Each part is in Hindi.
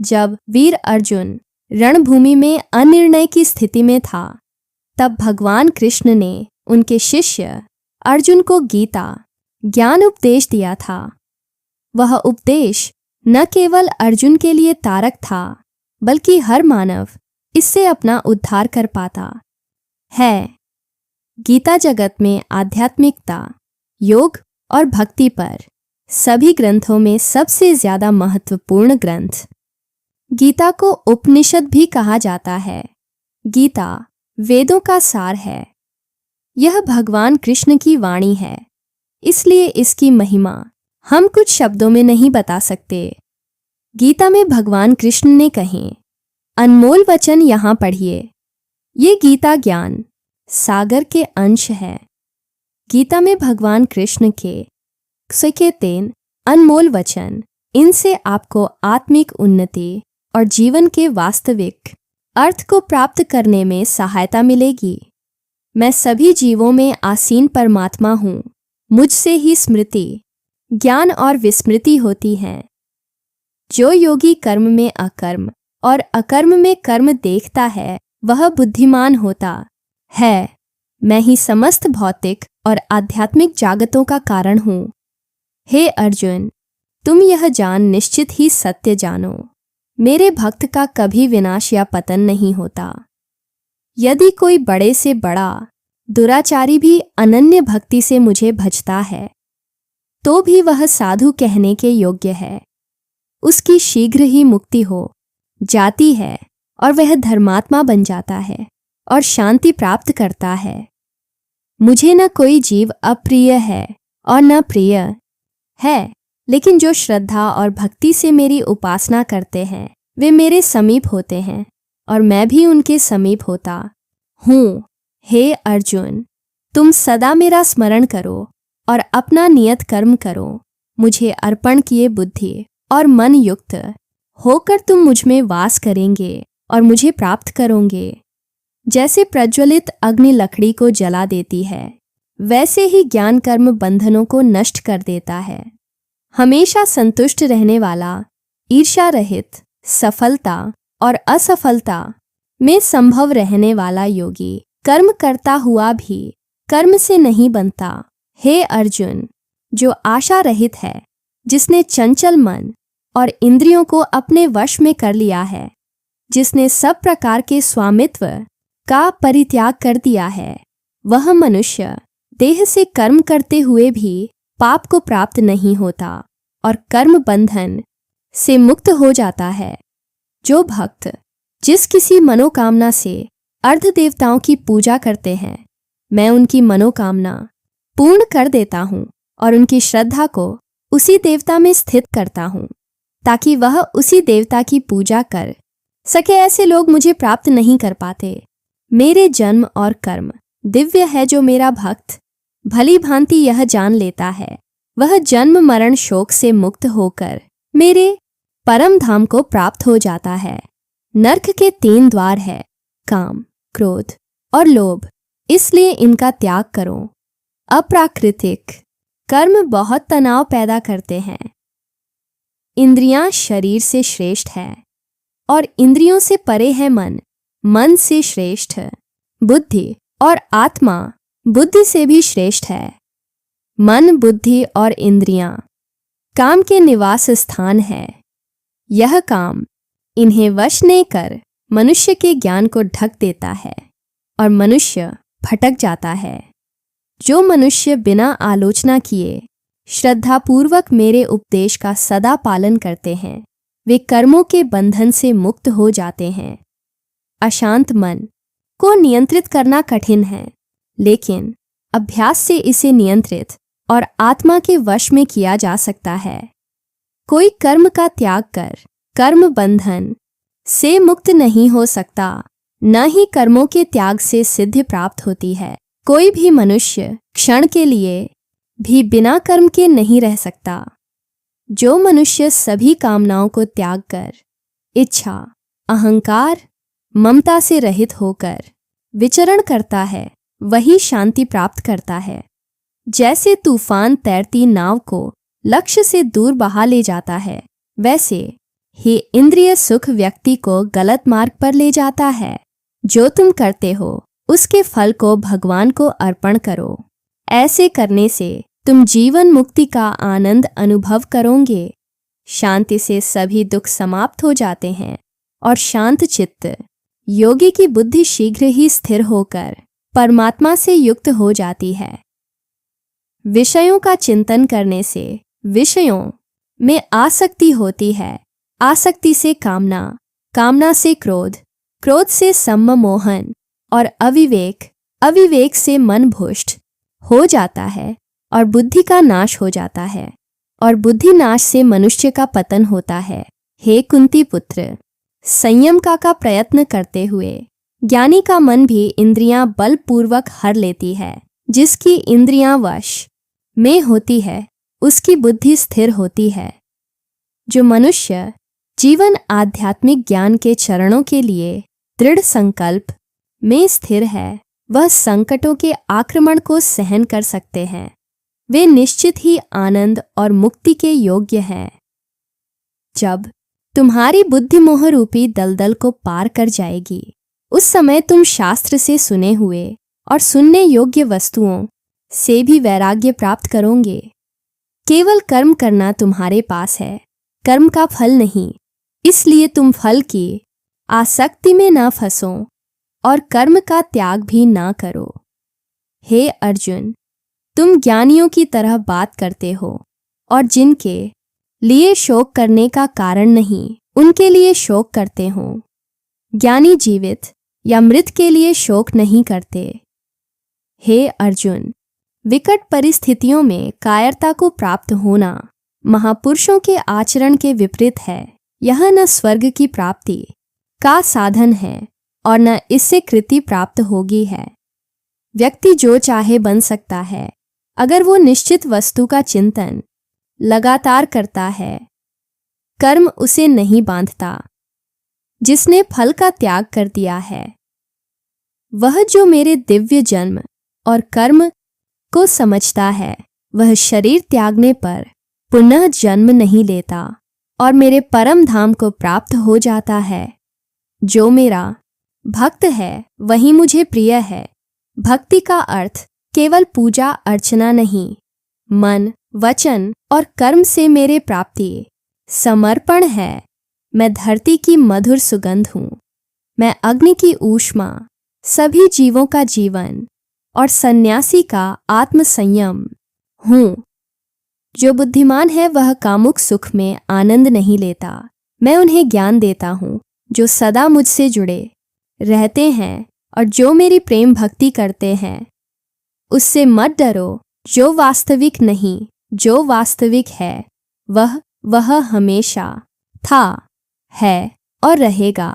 जब वीर अर्जुन रणभूमि में अनिर्णय की स्थिति में था, तब भगवान कृष्ण ने उनके शिष्य अर्जुन को गीता ज्ञान उपदेश दिया था। वह उपदेश न केवल अर्जुन के लिए तारक था, बल्कि हर मानव इससे अपना उद्धार कर पाता है। गीता जगत में आध्यात्मिकता, योग और भक्ति पर सभी ग्रंथों में सबसे ज्यादा महत्वपूर्ण ग्रंथ। गीता को उपनिषद भी कहा जाता है। गीता वेदों का सार है। यह भगवान कृष्ण की वाणी है, इसलिए इसकी महिमा हम कुछ शब्दों में नहीं बता सकते। गीता में भगवान कृष्ण ने कहे अनमोल वचन यहाँ पढ़िए। ये गीता ज्ञान सागर के अंश है। गीता में भगवान कृष्ण के सकेतेन अनमोल वचन, इनसे आपको आत्मिक उन्नति और जीवन के वास्तविक अर्थ को प्राप्त करने में सहायता मिलेगी। मैं सभी जीवों में आसीन परमात्मा हूँ। मुझसे ही स्मृति, ज्ञान और विस्मृति होती है। जो योगी कर्म में अकर्म और अकर्म में कर्म देखता है, वह बुद्धिमान होता है। मैं ही समस्त भौतिक और आध्यात्मिक जागतों का कारण हूँ। हे अर्जुन, तुम यह जान निश्चित ही सत्य जानो, मेरे भक्त का कभी विनाश या पतन नहीं होता। यदि कोई बड़े से बड़ा दुराचारी भी अनन्य भक्ति से मुझे भजता है, तो भी वह साधु कहने के योग्य है। उसकी शीघ्र ही मुक्ति हो जाती है और वह धर्मात्मा बन जाता है और शांति प्राप्त करता है। मुझे न कोई जीव अप्रिय है और न प्रिय है, लेकिन जो श्रद्धा और भक्ति से मेरी उपासना करते हैं, वे मेरे समीप होते हैं और मैं भी उनके समीप होता हूँ। हे अर्जुन, तुम सदा मेरा स्मरण करो और अपना नियत कर्म करो। मुझे अर्पण किए बुद्धि और मन युक्त होकर तुम मुझ में वास करेंगे और मुझे प्राप्त करोगे। जैसे प्रज्वलित अग्नि लकड़ी को जला देती है, वैसे ही ज्ञान कर्म बंधनों को नष्ट कर देता है। हमेशा संतुष्ट रहने वाला, ईर्ष्या रहित, सफलता और असफलता में संभव रहने वाला योगी कर्म करता हुआ भी कर्म से नहीं बनता। हे अर्जुन, जो आशा रहित है, जिसने चंचल मन और इंद्रियों को अपने वश में कर लिया है, जिसने सब प्रकार के स्वामित्व का परित्याग कर दिया है, वह मनुष्य देह से कर्म करते हुए भी पाप को प्राप्त नहीं होता और कर्म बंधन से मुक्त हो जाता है। जो भक्त जिस किसी मनोकामना से अर्ध देवताओं की पूजा करते हैं, मैं उनकी मनोकामना पूर्ण कर देता हूँ और उनकी श्रद्धा को उसी देवता में स्थित करता हूँ, ताकि वह उसी देवता की पूजा कर सके। ऐसे लोग मुझे प्राप्त नहीं कर पाते। मेरे जन्म और कर्म दिव्य है। जो मेरा भक्त भली भांति यह जान लेता है, वह जन्म मरण शोक से मुक्त होकर मेरे परम धाम को प्राप्त हो जाता है। नरक के 3 द्वार है, काम, क्रोध और लोभ, इसलिए इनका त्याग करो। अप्राकृतिक कर्म बहुत तनाव पैदा करते हैं। इंद्रियां शरीर से श्रेष्ठ है और इंद्रियों से परे है मन। मन से श्रेष्ठ बुद्धि और आत्मा बुद्धि से भी श्रेष्ठ है। मन, बुद्धि और इंद्रियां काम के निवास स्थान है। यह काम इन्हें वश ने कर मनुष्य के ज्ञान को ढक देता है और मनुष्य भटक जाता है। जो मनुष्य बिना आलोचना किए श्रद्धापूर्वक मेरे उपदेश का सदा पालन करते हैं, वे कर्मों के बंधन से मुक्त हो जाते हैं। अशांत मन को नियंत्रित करना कठिन है, लेकिन अभ्यास से इसे नियंत्रित और आत्मा के वश में किया जा सकता है। कोई कर्म का त्याग कर कर्म बंधन से मुक्त नहीं हो सकता, न ही कर्मों के त्याग से सिद्धि प्राप्त होती है। कोई भी मनुष्य क्षण के लिए भी बिना कर्म के नहीं रह सकता। जो मनुष्य सभी कामनाओं को त्याग कर इच्छा, अहंकार, ममता से रहित होकर विचरण करता है, वही शांति प्राप्त करता है। जैसे तूफान तैरती नाव को लक्ष्य से दूर बहा ले जाता है, वैसे हे इंद्रिय सुख व्यक्ति को गलत मार्ग पर ले जाता है। जो तुम करते हो उसके फल को भगवान को अर्पण करो। ऐसे करने से तुम जीवन मुक्ति का आनंद अनुभव करोगे। शांति से सभी दुख समाप्त हो जाते हैं और शांत चित्त योगी की बुद्धि शीघ्र ही स्थिर होकर परमात्मा से युक्त हो जाती है। विषयों का चिंतन करने से विषयों में आसक्ति होती है। आसक्ति से कामना, कामना से क्रोध, क्रोध से सम्मोहन और अविवेक, अविवेक से मन भ्रष्ट हो जाता है और बुद्धि का नाश हो जाता है और बुद्धि नाश से मनुष्य का पतन होता है। हे कुंती पुत्र, संयम का प्रयत्न करते हुए ज्ञानी का मन भी इंद्रियां बलपूर्वक हर लेती है। जिसकी इंद्रियां वश में होती है उसकी बुद्धि स्थिर होती है। जो मनुष्य जीवन आध्यात्मिक ज्ञान के चरणों के लिए दृढ़ संकल्प में स्थिर है, वह संकटों के आक्रमण को सहन कर सकते हैं। वे निश्चित ही आनंद और मुक्ति के योग्य हैं। जब तुम्हारी बुद्धि मोह रूपी दलदल को पार कर जाएगी, उस समय तुम शास्त्र से सुने हुए और सुनने योग्य वस्तुओं से भी वैराग्य प्राप्त करोगे। केवल कर्म करना तुम्हारे पास है, कर्म का फल नहीं। इसलिए तुम फल की आसक्ति में न फंसो और कर्म का त्याग भी ना करो। हे अर्जुन, तुम ज्ञानियों की तरह बात करते हो और जिनके लिए शोक करने का कारण नहीं, उनके लिए शोक करते हो। ज्ञानी जीवित या मृत के लिए शोक नहीं करते। हे अर्जुन, विकट परिस्थितियों में कायरता को प्राप्त होना महापुरुषों के आचरण के विपरीत है। यह न स्वर्ग की प्राप्ति का साधन है और न इससे कृति प्राप्त होगी है। व्यक्ति जो चाहे बन सकता है अगर वो निश्चित वस्तु का चिंतन लगातार करता है। कर्म उसे नहीं बांधता। जिसने फल का त्याग कर दिया है, वह जो मेरे दिव्य जन्म और कर्म को समझता है, वह शरीर त्यागने पर पुनः जन्म नहीं लेता और मेरे परम धाम को प्राप्त हो जाता है। जो मेरा भक्त है वही मुझे प्रिय है। भक्ति का अर्थ केवल पूजा अर्चना नहीं, मन, वचन और कर्म से मेरे प्राप्ति समर्पण है। मैं धरती की मधुर सुगंध हूँ। मैं अग्नि की ऊष्मा, सभी जीवों का जीवन और सन्यासी का आत्म संयम हूँ। जो बुद्धिमान है वह कामुक सुख में आनंद नहीं लेता। मैं उन्हें ज्ञान देता हूँ जो सदा मुझसे जुड़े रहते हैं और जो मेरी प्रेम भक्ति करते हैं। उससे मत डरो जो वास्तविक नहीं, जो वास्तविक है वह हमेशा था, है और रहेगा।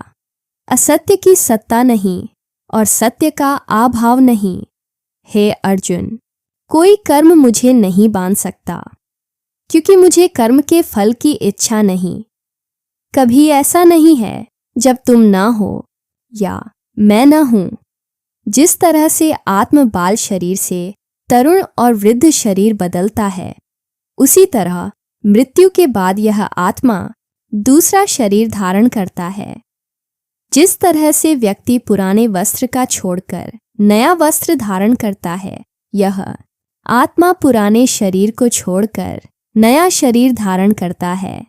असत्य की सत्ता नहीं और सत्य का अभाव नहीं। हे अर्जुन, कोई कर्म मुझे नहीं बांध सकता, क्योंकि मुझे कर्म के फल की इच्छा नहीं। कभी ऐसा नहीं है जब तुम ना हो या मैं न हूं। जिस तरह से आत्म बाल शरीर से तरुण और वृद्ध शरीर बदलता है, उसी तरह मृत्यु के बाद यह आत्मा दूसरा शरीर धारण करता है। जिस तरह से व्यक्ति पुराने वस्त्र का छोड़कर नया वस्त्र धारण करता है, यह आत्मा पुराने शरीर को छोड़कर नया शरीर धारण करता है।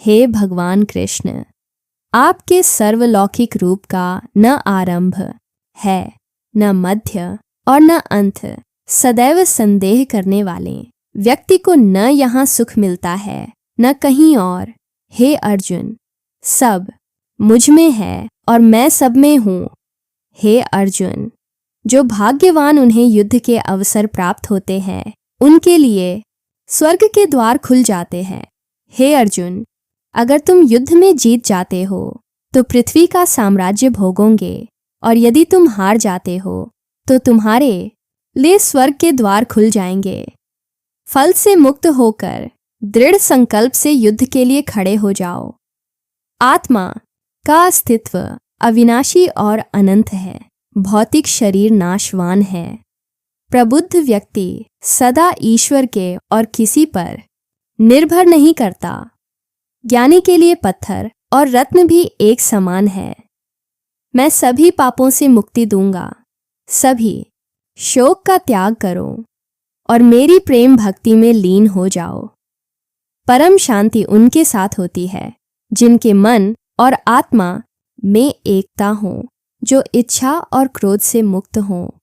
हे भगवान कृष्ण, आपके सर्वलौकिक रूप का न आरंभ है, न मध्य और न अंत। सदैव संदेह करने वाले व्यक्ति को न यहाँ सुख मिलता है न कहीं और। हे अर्जुन, सब मुझ में है और मैं सब में हूँ। हे अर्जुन, जो भाग्यवान उन्हें युद्ध के अवसर प्राप्त होते हैं, उनके लिए स्वर्ग के द्वार खुल जाते हैं। हे अर्जुन, अगर तुम युद्ध में जीत जाते हो तो पृथ्वी का साम्राज्य भोगोगे, और यदि तुम हार जाते हो तो तुम्हारे लिए स्वर्ग के द्वार खुल जाएंगे। फल से मुक्त होकर दृढ़ संकल्प से युद्ध के लिए खड़े हो जाओ। आत्मा का अस्तित्व अविनाशी और अनंत है। भौतिक शरीर नाशवान है। प्रबुद्ध व्यक्ति सदा ईश्वर के और किसी पर निर्भर नहीं करता। ज्ञानी के लिए पत्थर और रत्न भी एक समान है। मैं सभी पापों से मुक्ति दूंगा। सभी शोक का त्याग करो और मेरी प्रेम भक्ति में लीन हो जाओ। परम शांति उनके साथ होती है जिनके मन और आत्मा में एकता हो, जो इच्छा और क्रोध से मुक्त हो,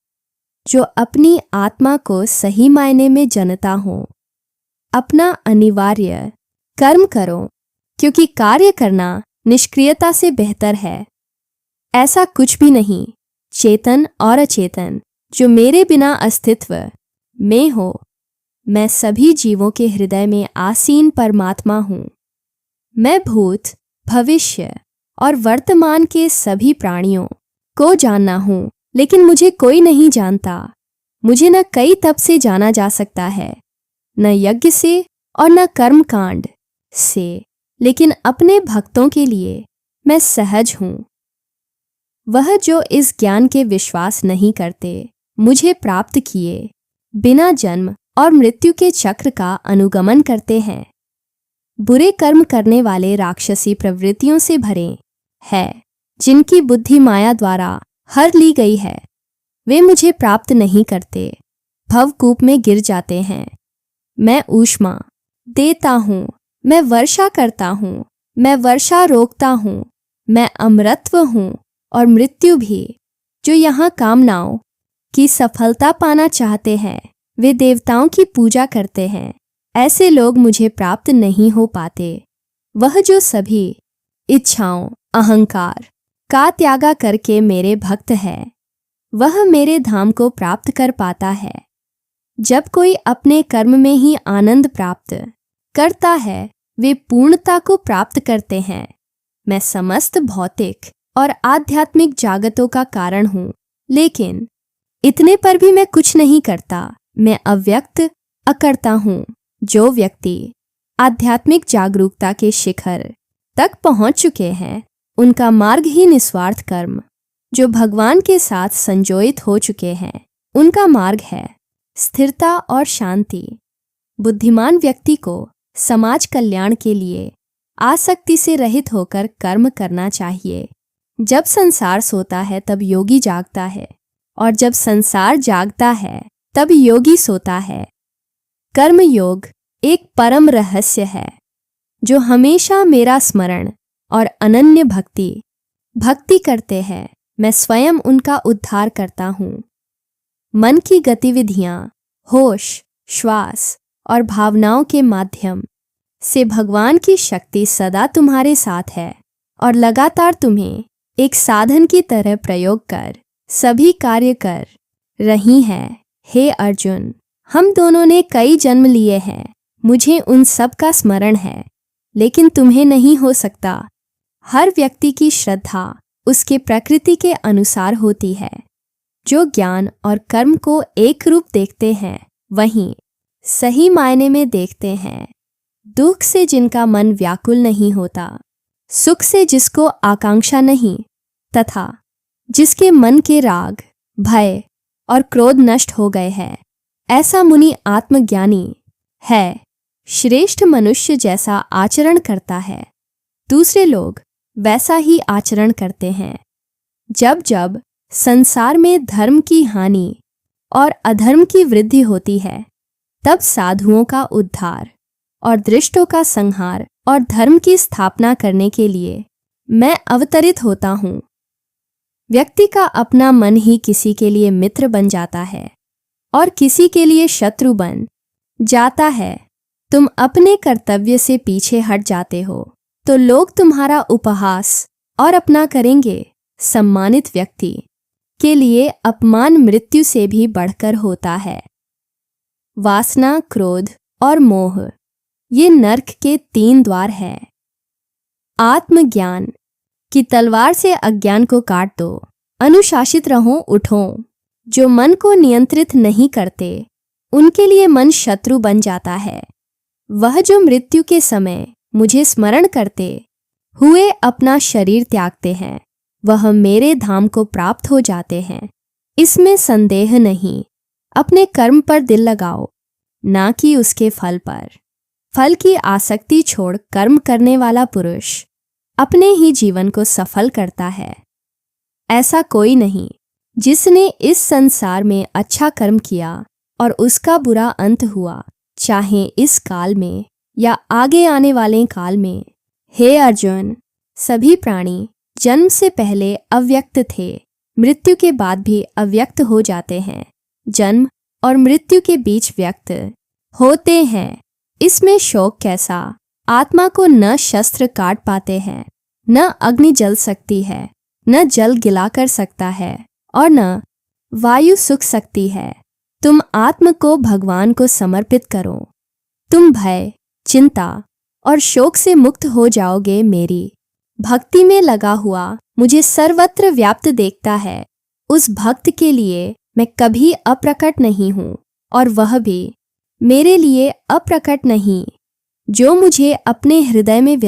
जो अपनी आत्मा को सही मायने में जनता हो। अपना अनिवार्य कर्म करो, क्योंकि कार्य करना निष्क्रियता से बेहतर है। ऐसा कुछ भी नहीं, चेतन और अचेतन, जो मेरे बिना अस्तित्व में हो। मैं सभी जीवों के हृदय में आसीन परमात्मा हूँ। मैं भूत, भविष्य और वर्तमान के सभी प्राणियों को जानना हूँ, लेकिन मुझे कोई नहीं जानता। मुझे न कई तप से जाना जा सकता है, न यज्ञ से और न कर्मकांड से, लेकिन अपने भक्तों के लिए मैं सहज हूँ। वह जो इस ज्ञान के विश्वास नहीं करते, मुझे प्राप्त किए बिना जन्म और मृत्यु के चक्र का अनुगमन करते हैं। बुरे कर्म करने वाले राक्षसी प्रवृत्तियों से भरे हैं, जिनकी बुद्धि माया द्वारा हर ली गई है। वे मुझे प्राप्त नहीं करते, भवकूप में गिर जाते हैं। मैं ऊष्मा देता हूँ, मैं वर्षा करता हूँ, मैं वर्षा रोकता हूँ। मैं अमरत्व हूँ और मृत्यु भी। जो यहाँ कामनाओं की सफलता पाना चाहते हैं, वे देवताओं की पूजा करते हैं। ऐसे लोग मुझे प्राप्त नहीं हो पाते। वह जो सभी इच्छाओं, अहंकार का त्यागा करके मेरे भक्त है, वह मेरे धाम को प्राप्त कर पाता है। जब कोई अपने कर्म में ही आनंद प्राप्त करता है, वे पूर्णता को प्राप्त करते हैं। मैं समस्त भौतिक और आध्यात्मिक जागतों का कारण हूँ, लेकिन इतने पर भी मैं कुछ नहीं करता। मैं अव्यक्त अकर्ता हूँ। जो व्यक्ति आध्यात्मिक जागरूकता के शिखर तक पहुँच चुके हैं, उनका मार्ग ही निस्वार्थ कर्म। जो भगवान के साथ संजोइत हो चुके हैं, उनका मार्ग है स्थिरता और शांति। बुद्धिमान व्यक्ति को समाज कल्याण के लिए आसक्ति से रहित होकर कर्म करना चाहिए। जब संसार सोता है तब योगी जागता है, और जब संसार जागता है तब योगी सोता है। कर्म योग एक परम रहस्य है। जो हमेशा मेरा स्मरण और अनन्य भक्ति करते हैं, मैं स्वयं उनका उद्धार करता हूँ। मन की गतिविधियाँ, होश, श्वास और भावनाओं के माध्यम से भगवान की शक्ति सदा तुम्हारे साथ है और लगातार तुम्हें एक साधन की तरह प्रयोग कर सभी कार्य कर रही है। हे अर्जुन, हम दोनों ने कई जन्म लिए हैं। मुझे उन सब का स्मरण है, लेकिन तुम्हें नहीं हो सकता। हर व्यक्ति की श्रद्धा उसके प्रकृति के अनुसार होती है। जो ज्ञान और कर्म को एक रूप देखते हैं, वहीं सही मायने में देखते हैं। दुख से जिनका मन व्याकुल नहीं होता, सुख से जिसको आकांक्षा नहीं, तथा जिसके मन के राग, भय और क्रोध नष्ट हो गए हैं, ऐसा मुनि आत्मज्ञानी है। श्रेष्ठ मनुष्य जैसा आचरण करता है, दूसरे लोग वैसा ही आचरण करते हैं। जब जब संसार में धर्म की हानि और अधर्म की वृद्धि होती है, तब साधुओं का उद्धार और दृष्टों का संहार और धर्म की स्थापना करने के लिए मैं अवतरित होता हूँ। व्यक्ति का अपना मन ही किसी के लिए मित्र बन जाता है और किसी के लिए शत्रु बन जाता है। तुम अपने कर्तव्य से पीछे हट जाते हो तो लोग तुम्हारा उपहास और अपना करेंगे। सम्मानित व्यक्ति के लिए अपमान मृत्यु से भी बढ़कर होता है। वासना, क्रोध और मोह ये नर्क के 3 द्वार हैं। आत्मज्ञान की तलवार से अज्ञान को काट दो। अनुशासित रहो, उठो। जो मन को नियंत्रित नहीं करते, उनके लिए मन शत्रु बन जाता है। वह जो मृत्यु के समय मुझे स्मरण करते हुए अपना शरीर त्यागते हैं, वह मेरे धाम को प्राप्त हो जाते हैं। इसमें संदेह नहीं। अपने कर्म पर दिल लगाओ, ना कि उसके फल पर। फल की आसक्ति छोड़ कर्म करने वाला पुरुष अपने ही जीवन को सफल करता है। ऐसा कोई नहीं जिसने इस संसार में अच्छा कर्म किया और उसका बुरा अंत हुआ, चाहे इस काल में या आगे आने वाले काल में। हे अर्जुन, सभी प्राणी जन्म से पहले अव्यक्त थे, मृत्यु के बाद भी अव्यक्त हो जाते हैं, जन्म और मृत्यु के बीच व्यक्त होते हैं। इसमें शोक कैसा? आत्मा को न शस्त्र काट पाते हैं, न अग्नि जल सकती है, न जल गिला कर सकता है और न वायु सुख सकती है। तुम आत्म को भगवान को समर्पित करो, तुम भय, चिंता और शोक से मुक्त हो जाओगे। मेरी भक्ति में लगा हुआ मुझे सर्वत्र व्याप्त देखता है, उस भक्त के लिए मैं कभी अप्रकट नहीं हूँ और वह भी मेरे लिए अप्रकट नहीं। जो मुझे अपने हृदय में